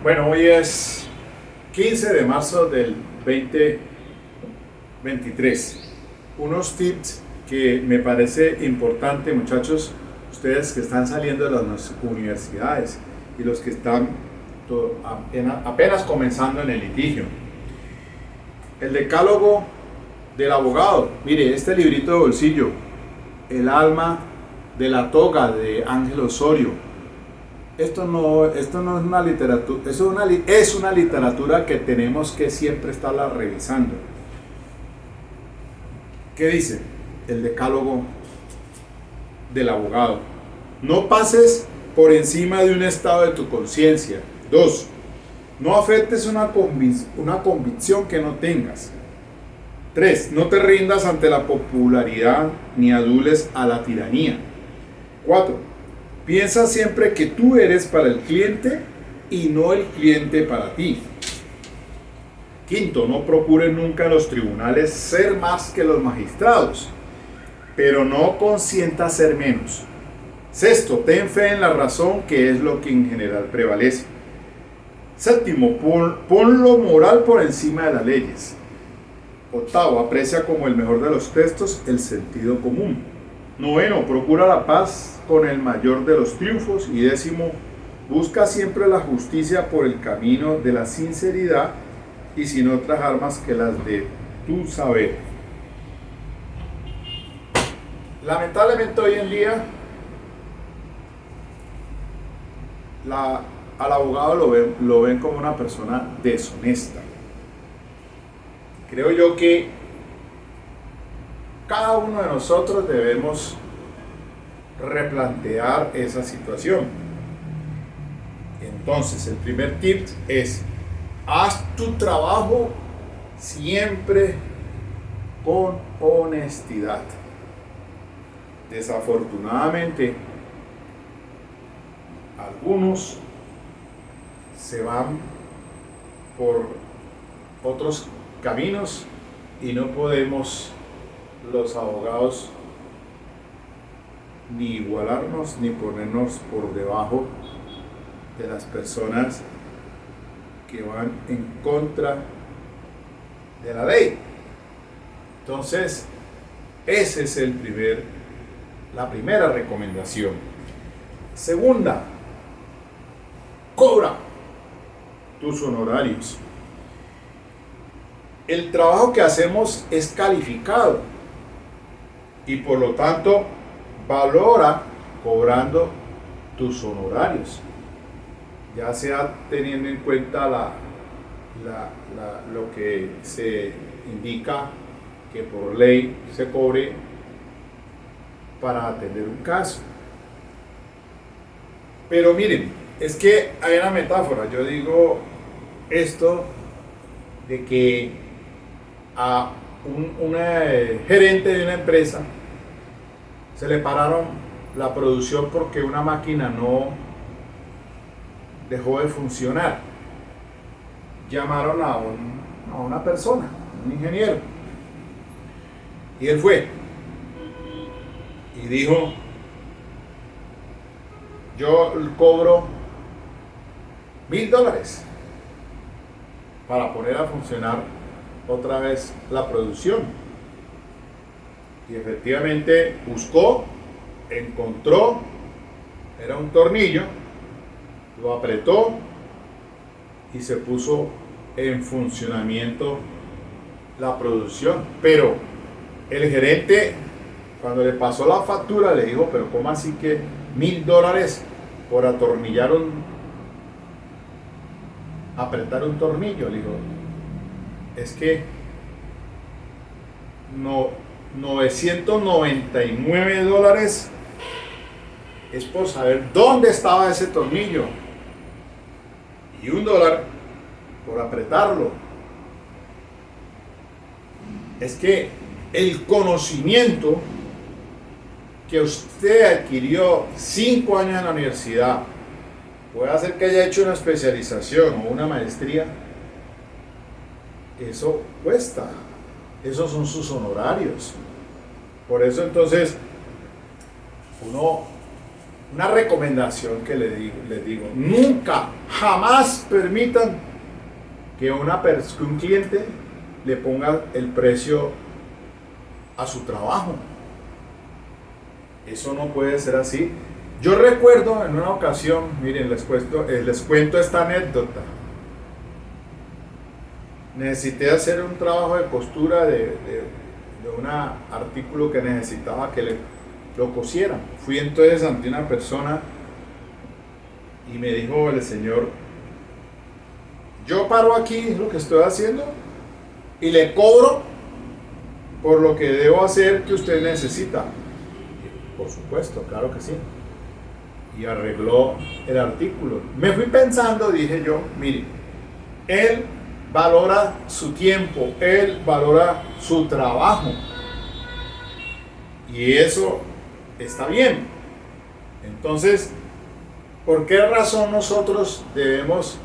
Bueno, hoy es 15 de marzo del 2023. Unos tips que me parece importante, muchachos, ustedes que están saliendo de las universidades y los que están apenas comenzando en el litigio. El decálogo del abogado. Mire, este librito de bolsillo, El alma de la toga de Ángel Osorio. Esto no es una literatura, es una literatura que tenemos que siempre estarla revisando. ¿Qué dice el decálogo del abogado? No pases por encima de un estado de tu conciencia. 2. No afectes una convicción que no tengas. 3. No te rindas ante la popularidad ni adules a la tiranía. 4. Piensa siempre que tú eres para el cliente y no el cliente para ti. 5. No procures nunca en los tribunales ser más que los magistrados, pero no consientas ser menos. 6. Ten fe en la razón, que es lo que en general prevalece. 7. Pon lo moral por encima de las leyes. 8. Aprecia como el mejor de los textos el sentido común. 9. Procura la paz con el mayor de los triunfos. Y 10. Busca siempre la justicia por el camino de la sinceridad y sin otras armas que las de tu saber. Lamentablemente hoy en día al abogado lo ven como una persona deshonesta. Creo yo que cada uno de nosotros debemos replantear esa situación. Entonces, el primer tip es: haz tu trabajo siempre con honestidad. Desafortunadamente, algunos se van por otros caminos y no podemos los abogados ni igualarnos ni ponernos por debajo de las personas que van en contra de la ley. Entonces, ese es la primera recomendación. Segunda, cobra tus honorarios. El trabajo que hacemos es calificado y por lo tanto valora cobrando tus honorarios, ya sea teniendo en cuenta lo que se indica que por ley se cobre para atender un caso. Pero miren, es que hay una metáfora. Yo digo esto de que a un gerente de una empresa se le pararon la producción porque una máquina no dejó de funcionar. Llamaron a una persona, un ingeniero, y él fue y dijo: yo cobro $1,000 para poner a funcionar otra vez la producción. Y efectivamente buscó, encontró, era un tornillo, lo apretó y se puso en funcionamiento la producción. Pero el gerente, cuando le pasó la factura, le dijo: pero ¿cómo así que $1,000 por apretar un tornillo? Le dijo: es que $999 es por saber dónde estaba ese tornillo y $1 por apretarlo. Es que el conocimiento que usted adquirió 5 años en la universidad, puede hacer que haya hecho una especialización o una maestría, eso cuesta. Esos son sus honorarios. Por eso entonces uno una recomendación que les digo, nunca, jamás permitan que un cliente le ponga el precio a su trabajo. Eso no puede ser así. Yo recuerdo en una ocasión, miren, les cuento esta anécdota. Necesité hacer un trabajo de costura de un artículo que necesitaba que lo cosieran. Fui entonces ante una persona y me dijo el señor: yo paro aquí lo que estoy haciendo y le cobro por lo que debo hacer que usted necesita. Por supuesto, claro que sí. Y arregló el artículo. Me fui pensando, dije yo, mire, él valora su tiempo, él valora su trabajo. Y eso está bien. Entonces, ¿por qué razón nosotros debemos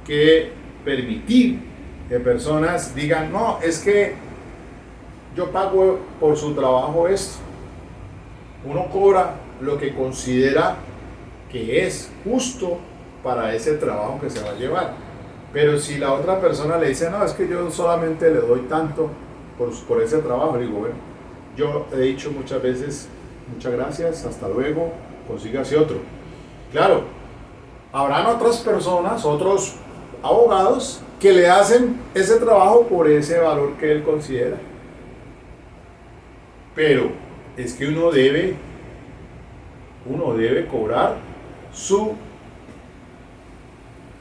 que permitir que personas digan, no, es que yo pago por su trabajo esto? Uno cobra lo que considera que es justo para ese trabajo que se va a llevar. Pero si la otra persona le dice, no, es que yo solamente le doy tanto por ese trabajo, le digo, bueno, yo he dicho muchas veces, muchas gracias, hasta luego, consígase otro. Claro, habrán otras personas, otros abogados, que le hacen ese trabajo por ese valor que él considera. Pero es que uno debe cobrar su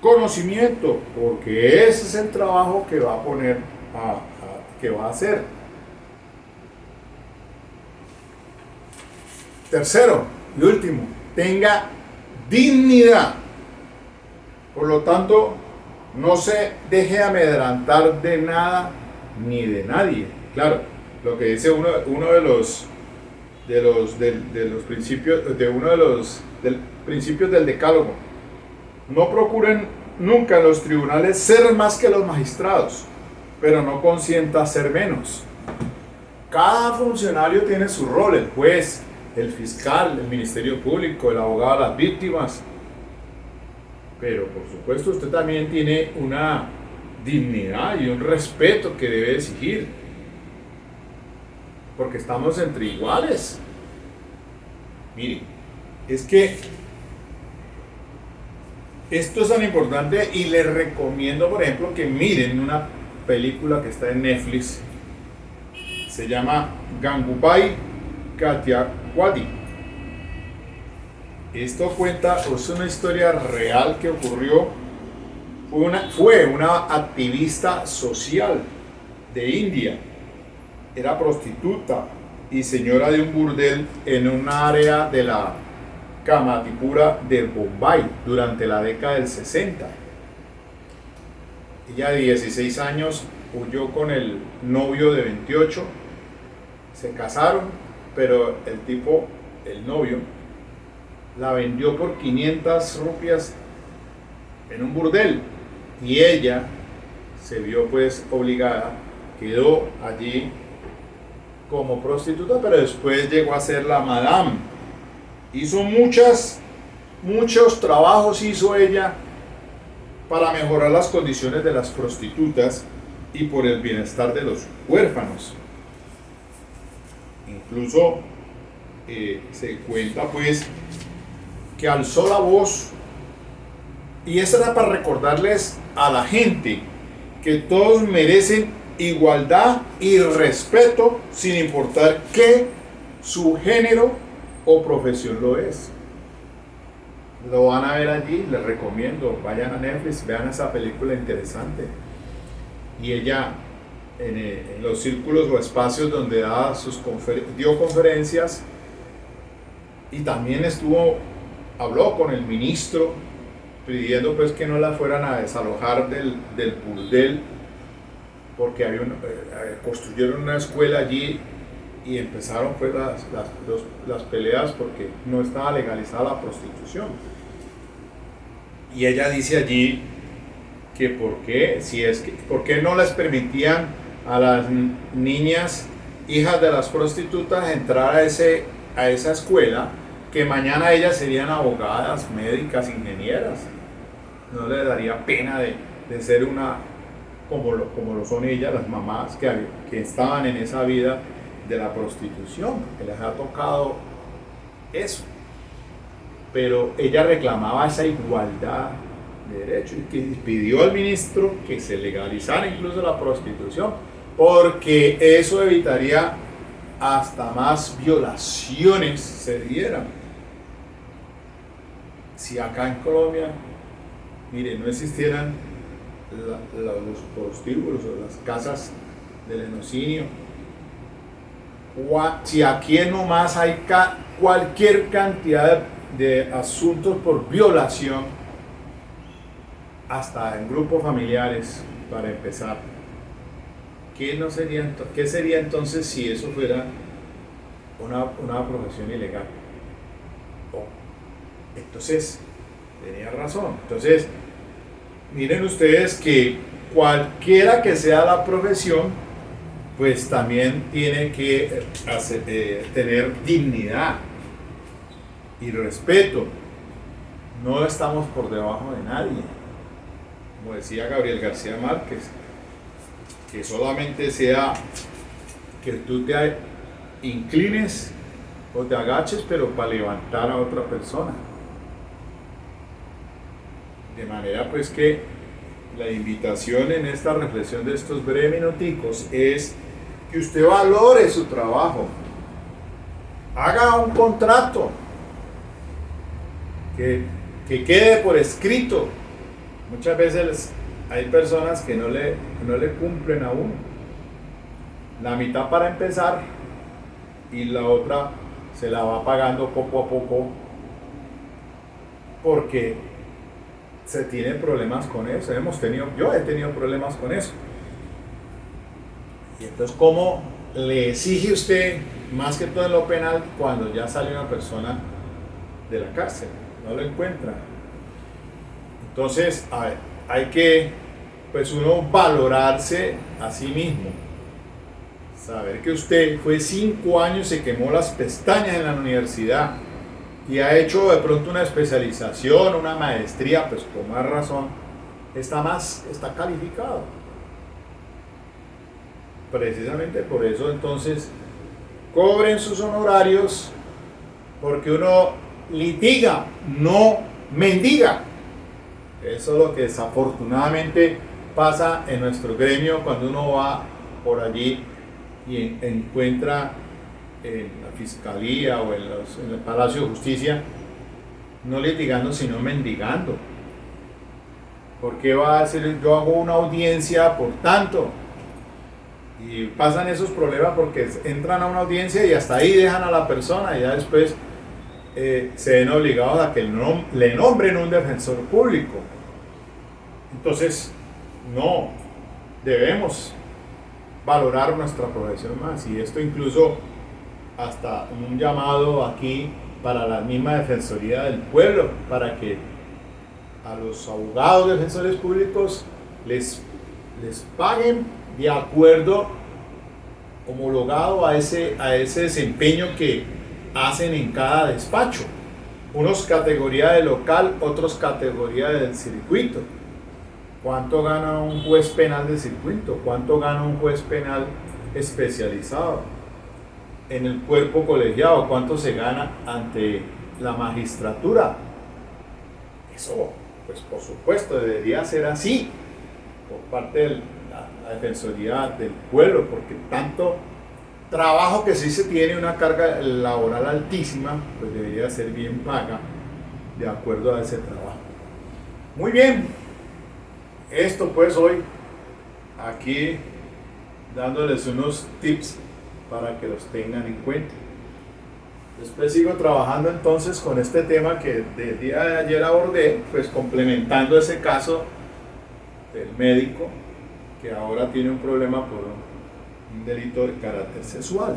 conocimiento, porque ese es el trabajo que va a poner, que va a hacer. Tercero y último, tenga dignidad. Por lo tanto, no se deje amedrentar de nada ni de nadie. Claro, lo que dice uno de los principios, principios del decálogo: no procuren nunca en los tribunales ser más que los magistrados, pero no consienta ser menos. Cada funcionario tiene su rol: el juez, el fiscal, el ministerio público, el abogado de las víctimas. Pero por supuesto usted también tiene una dignidad y un respeto que debe exigir, porque estamos entre iguales. Mire, es que esto es tan importante, y les recomiendo, por ejemplo, que miren una película que está en Netflix. Se llama Gangubai Kathiawadi. Esto cuenta, es una historia real que ocurrió. Fue una activista social de India. Era prostituta y señora de un burdel en un área de la Kamatipura de Bombay durante la década del 60. Ella de 16 años huyó con el novio de 28, se casaron, pero el novio, la vendió por 500 rupias en un burdel, y ella se vio pues obligada, quedó allí como prostituta, pero después llegó a ser la madame. Hizo muchos trabajos, hizo ella para mejorar las condiciones de las prostitutas y por el bienestar de los huérfanos. Incluso se cuenta pues que alzó la voz, y eso era para recordarles a la gente que todos merecen igualdad y respeto sin importar qué su género o profesión lo es. Lo van a ver allí, les recomiendo, vayan a Netflix, vean esa película interesante. Y ella en los círculos o espacios donde dio conferencias, y también habló con el ministro pidiendo pues que no la fueran a desalojar del burdel, porque construyeron una escuela allí y empezaron pues las peleas porque no estaba legalizada la prostitución. Y ella dice allí que por qué no les permitían a las niñas hijas de las prostitutas entrar a esa escuela, que mañana ellas serían abogadas, médicas, ingenieras. No les daría pena de ser una, como lo son ellas, las mamás que estaban en esa vida de la prostitución, que les ha tocado eso. Pero ella reclamaba esa igualdad de derechos y que pidió al ministro que se legalizara incluso la prostitución, porque eso evitaría hasta más violaciones se dieran. Si acá en Colombia, mire, no existieran los prostíbulos o las casas de lenocinio, si aquí nomás hay cualquier cantidad de asuntos por violación, hasta en grupos familiares, para empezar, ¿qué sería entonces si eso fuera una profesión ilegal? Entonces, tenía razón. Entonces, miren ustedes que cualquiera que sea la profesión, pues también tiene que tener dignidad y respeto. No estamos por debajo de nadie. Como decía Gabriel García Márquez, que solamente sea que tú te inclines o te agaches, pero para levantar a otra persona. De manera pues que la invitación en esta reflexión de estos breves minuticos es que usted valore su trabajo, haga un contrato, que quede por escrito. Muchas veces hay personas que no le cumplen a uno. La mitad para empezar y la otra se la va pagando poco a poco porque se tiene problemas con eso. Yo he tenido problemas con eso. Y entonces, ¿cómo le exige usted, más que todo en lo penal, cuando ya sale una persona de la cárcel? No lo encuentra. Entonces, a ver, hay que, pues uno valorarse a sí mismo. Saber que usted fue 5 años, se quemó las pestañas en la universidad y ha hecho de pronto una especialización, una maestría, pues con más razón, está calificado. Precisamente por eso, entonces, cobren sus honorarios, porque uno litiga, no mendiga. Eso es lo que desafortunadamente pasa en nuestro gremio cuando uno va por allí y encuentra en la fiscalía o en el Palacio de Justicia, no litigando sino mendigando. ¿Por qué va a decir yo hago una audiencia por tanto? Y pasan esos problemas porque entran a una audiencia y hasta ahí dejan a la persona y ya después se ven obligados a que le nombren un defensor público. Entonces, no, debemos valorar nuestra profesión más, y esto incluso hasta un llamado aquí para la misma Defensoría del Pueblo, para que a los abogados defensores públicos les paguen de acuerdo homologado a ese desempeño que hacen en cada despacho. Unos categoría de local, otros categoría del circuito. ¿Cuánto gana un juez penal de circuito? ¿Cuánto gana un juez penal especializado? En el cuerpo colegiado, ¿cuánto se gana ante la magistratura? Eso, pues por supuesto, debería ser así por parte de la Defensoría del Pueblo, porque tanto trabajo que sí se tiene, una carga laboral altísima, pues debería ser bien paga de acuerdo a ese trabajo. Muy bien, esto pues hoy aquí dándoles unos tips para que los tengan en cuenta. Después sigo trabajando entonces con este tema que del día de ayer abordé, pues complementando ese caso del médico que ahora tiene un problema por un delito de carácter sexual.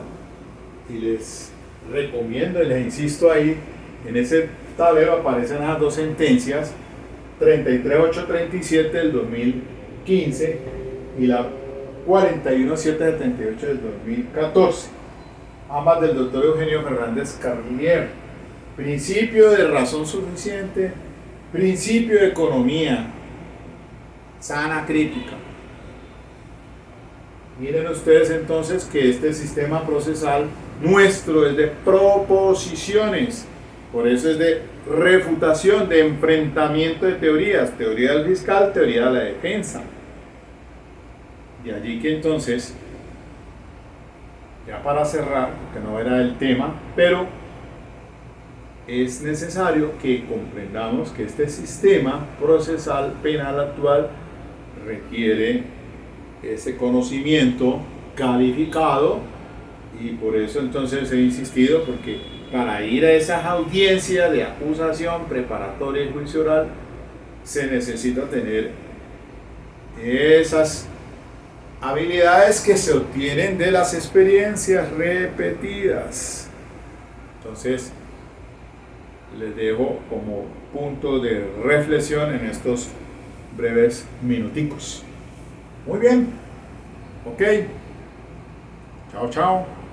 Y les recomiendo y les insisto ahí, en ese tablero aparecen las 2 sentencias, 33837 del 2015 y la 41778 del 2014, ambas del doctor Eugenio Fernández Carlier. principio de razón suficiente, principio de economía sana crítica. Miren ustedes entonces que este sistema procesal nuestro es de proposiciones, por eso es de refutación, de enfrentamiento de teorías, teoría del fiscal, teoría de la defensa. Y allí que entonces, ya para cerrar, que no era el tema, pero es necesario que comprendamos que este sistema procesal penal actual requiere ese conocimiento calificado, y por eso entonces he insistido, porque para ir a esas audiencias de acusación preparatoria y juicio oral se necesita tener esas habilidades que se obtienen de las experiencias repetidas. Entonces les dejo como punto de reflexión en estos breves minuticos. Muy bien, ok, chao chao.